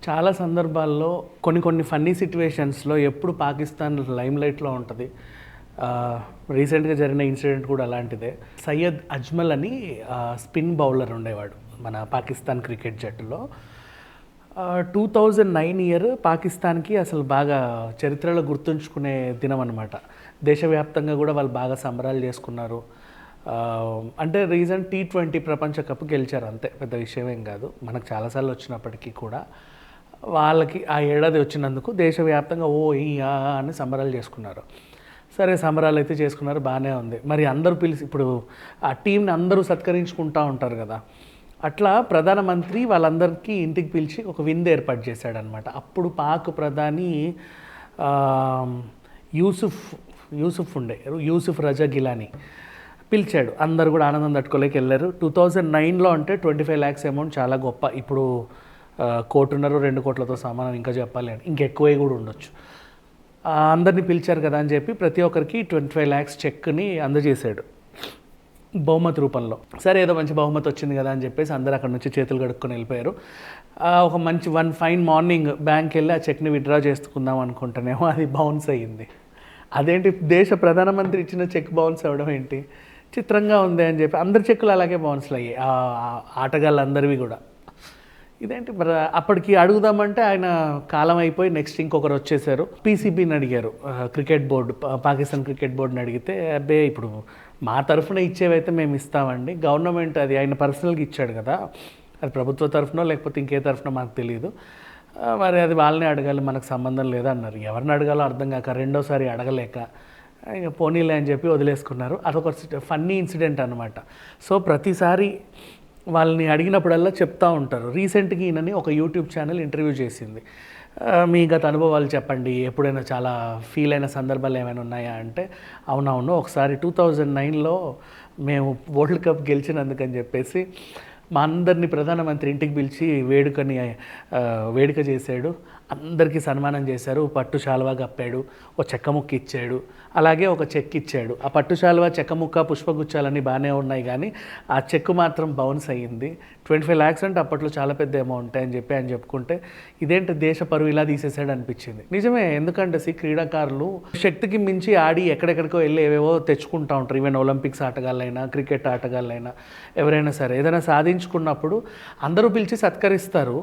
చాలా సందర్భాల్లో కొన్ని ఫన్నీ సిట్యుయేషన్స్లో ఎప్పుడు పాకిస్తాన్ లైమ్లైట్లో ఉంటుంది. రీసెంట్గా జరిగిన ఇన్సిడెంట్ కూడా అలాంటిదే. సయ్యద్ అజ్మల్ అని స్పిన్ బౌలర్ ఉండేవాడు మన పాకిస్తాన్ క్రికెట్ జట్టులో. 2009 ఇయర్ పాకిస్తాన్కి అసలు బాగా చరిత్రలో గుర్తుంచుకునే దినం అనమాట. దేశవ్యాప్తంగా కూడా వాళ్ళు బాగా సంబరాలు చేసుకున్నారు. అంటే T20 ప్రపంచ కప్ గెలిచారు, అంతే, పెద్ద విషయం ఏం కాదు. మనకు చాలాసార్లు వచ్చినప్పటికీ కూడా వాళ్ళకి ఆ ఏడాది వచ్చినందుకు దేశవ్యాప్తంగా అని సంబరాలు చేసుకున్నారు. సరే, సంబరాలు అయితే చేసుకున్నారు, బాగానే ఉంది. మరి అందరూ పిలిచి ఇప్పుడు ఆ టీంని అందరూ సత్కరించుకుంటూ ఉంటారు కదా, అట్లా ప్రధానమంత్రి వాళ్ళందరికీ ఇంటికి పిలిచి ఒక విందు ఏర్పాటు చేశాడనమాట. అప్పుడు పాక్ ప్రధాని యూసుఫ్ రజా గిలానీ పిలిచాడు. అందరు కూడా ఆనందం తట్టుకోలేక వెళ్ళారు. 2009లో అంటే 25 lakhs అమౌంట్ చాలా గొప్ప. ఇప్పుడు 1.5-2 కోట్లతో సమానం, ఇంకా చెప్పాలి అంటే ఇంకెక్కువే కూడా ఉండొచ్చు. అందరినీ పిలిచారు కదా అని చెప్పి ప్రతి ఒక్కరికి 25 lakhs చెక్ని అందజేశాడు బహుమతి రూపంలో. సరే, ఏదో మంచి బహుమతి వచ్చింది కదా అని చెప్పేసి అందరూ అక్కడ నుంచి చేతులు కడుక్కొని వెళ్ళిపోయారు. ఒక మంచి ఫైన్ మార్నింగ్ బ్యాంక్కి వెళ్ళి ఆ చెక్ని విత్డ్రా చేసుకుందాం అనుకుంటేనేమో అది బౌన్స్ అయ్యింది. అదేంటి, దేశ ప్రధానమంత్రి ఇచ్చిన చెక్ బౌన్స్ అవ్వడం ఏంటి, చిత్రంగా ఉంది అని చెప్పి అందరి చెక్కులు అలాగే బౌన్స్లు అయ్యాయి, ఆటగాళ్ళందరివి కూడా. ఇదేంటి మరి, అప్పటికి అడుగుదామంటే ఆయన కాలం అయిపోయి నెక్స్ట్ ఇంకొకరు వచ్చేసారు. పీసీబీని అడిగారు, క్రికెట్ బోర్డు, పాకిస్తాన్ క్రికెట్ బోర్డుని అడిగితే, అబ్బే ఇప్పుడు మా తరఫున ఇచ్చేవైతే మేము ఇస్తామండి, గవర్నమెంట్ అది ఆయన పర్సనల్గా ఇచ్చాడు కదా, అది ప్రభుత్వ తరఫునో లేకపోతే ఇంకే తరఫున మాకు తెలియదు, మరి అది వాళ్ళని అడగాలి, మనకు సంబంధం లేదా అన్నారు. ఎవరిని అడగాలో అర్థం కాక రెండోసారి అడగలేక ఇక పోనీలే అని చెప్పి వదిలేసుకున్నారు. అదొక ఫన్నీ ఇన్సిడెంట్ అనమాట. సో ప్రతిసారి వాళ్ళని అడిగినప్పుడల్లా చెప్తూ ఉంటారు. రీసెంట్గా ఈయనని ఒక యూట్యూబ్ ఛానల్ ఇంటర్వ్యూ చేసింది. మీ గత అనుభవాలు చెప్పండి, ఎప్పుడైనా చాలా ఫీల్ అయిన సందర్భాలు ఏమైనా ఉన్నాయా అంటే, అవునవును, ఒకసారి 2009లో మేము వరల్డ్ కప్ గెలిచినందుకని చెప్పేసి మా అందరినీ ప్రధానమంత్రి ఇంటికి పిలిచి వేడుక చేశాడు. అందరికీ సన్మానం చేశారు. పట్టు శాలువా కప్పాడు, ఒక చెక్క ముక్క ఇచ్చాడు, అలాగే ఒక చెక్ ఇచ్చాడు. ఆ పట్టు శాలువా, చెక్క ముక్క, పుష్పగుచ్చాలన్నీ బాగానే ఉన్నాయి, కానీ ఆ చెక్ మాత్రం బౌన్స్ అయ్యింది. 25 lakhs అంటే అప్పట్లో చాలా పెద్ద అమౌంట్ అని చెప్పి ఆయన చెప్పుకుంటే, ఇదేంటి దేశ పరువు ఇలా తీసేసాడు అనిపించింది. నిజమే, ఎందుకంటే క్రీడాకారులు శక్తికి మించి ఆడి ఎక్కడెక్కడికో వెళ్ళి ఏవేవో తెచ్చుకుంటూ ఉంటారు. ఈవెన్ ఒలింపిక్స్ ఆటగాళ్ళైనా, క్రికెట్ ఆటగాళ్ళైనా, ఎవరైనా సరే ఏదైనా సాధించుకున్నప్పుడు అందరూ పిలిచి సత్కరిస్తారు,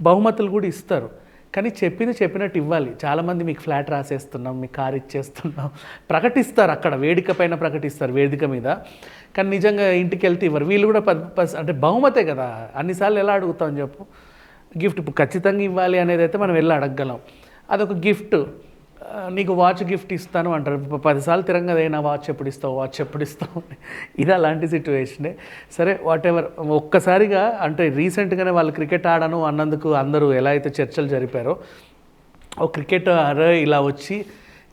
బహుమతులు కూడా ఇస్తారు. కానీ చెప్పినట్టు ఇవ్వాలి. చాలామంది మీకు ఫ్లాట్ రాసేస్తున్నాం, మీకు కార్ ఇచ్చేస్తున్నాం ప్రకటిస్తారు, అక్కడ వేదిక పైన ప్రకటిస్తారు, వేదిక మీద. కానీ నిజంగా ఇంటికి వెళ్తే ఇవ్వరు. వీళ్ళు కూడా అంటే బహుమతే కదా, అన్నిసార్లు ఎలా అడుగుతాం చెప్పు. గిఫ్ట్ ఇప్పుడు ఖచ్చితంగా ఇవ్వాలి అనేది అయితే మనం వెళ్ళి అడగగలం. అదొక గిఫ్ట్, నీకు వాచ్ గిఫ్ట్ ఇస్తాను అంటారు. 10 సార్లు తిరంగదే, నా వాచ్ ఎప్పుడు ఇస్తావు ఇది అలాంటి సిచ్యువేషనే. సరే, వాటెవర్. ఒక్కసారిగా అంటే రీసెంట్గానే వాళ్ళు క్రికెట్ ఆడను అన్నందుకు అందరూ ఎలా అయితే చర్చలు జరిపారో, ఓ క్రికెటర్ ఇలా వచ్చి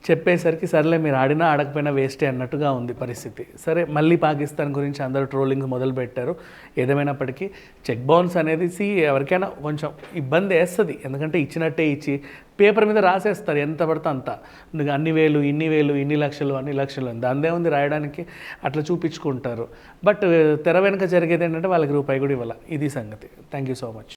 చెప్పేసరికి సరేలే, మీరు ఆడినా ఆడకపోయినా వేస్టే అన్నట్టుగా ఉంది పరిస్థితి. సరే, మళ్ళీ పాకిస్తాన్ గురించి అందరూ ట్రోలింగ్ మొదలుపెట్టారు. ఏదేమైనప్పటికీ చెక్ బౌన్స్ అనేది ఎవరికైనా కొంచెం ఇబ్బంది వేస్తుంది. ఎందుకంటే ఇచ్చినట్టే ఇచ్చి పేపర్ మీద రాసేస్తారు ఎంత పడితే అంత, అన్ని వేలు, ఇన్ని లక్షలు దాందే ఉంది రాయడానికి, అట్లా చూపించుకుంటారు. బట్ తెర వెనుక జరిగేది ఏంటంటే వాళ్ళకి రూపాయి కూడా ఇవ్వాలి. ఇది సంగతి. Thank you so much.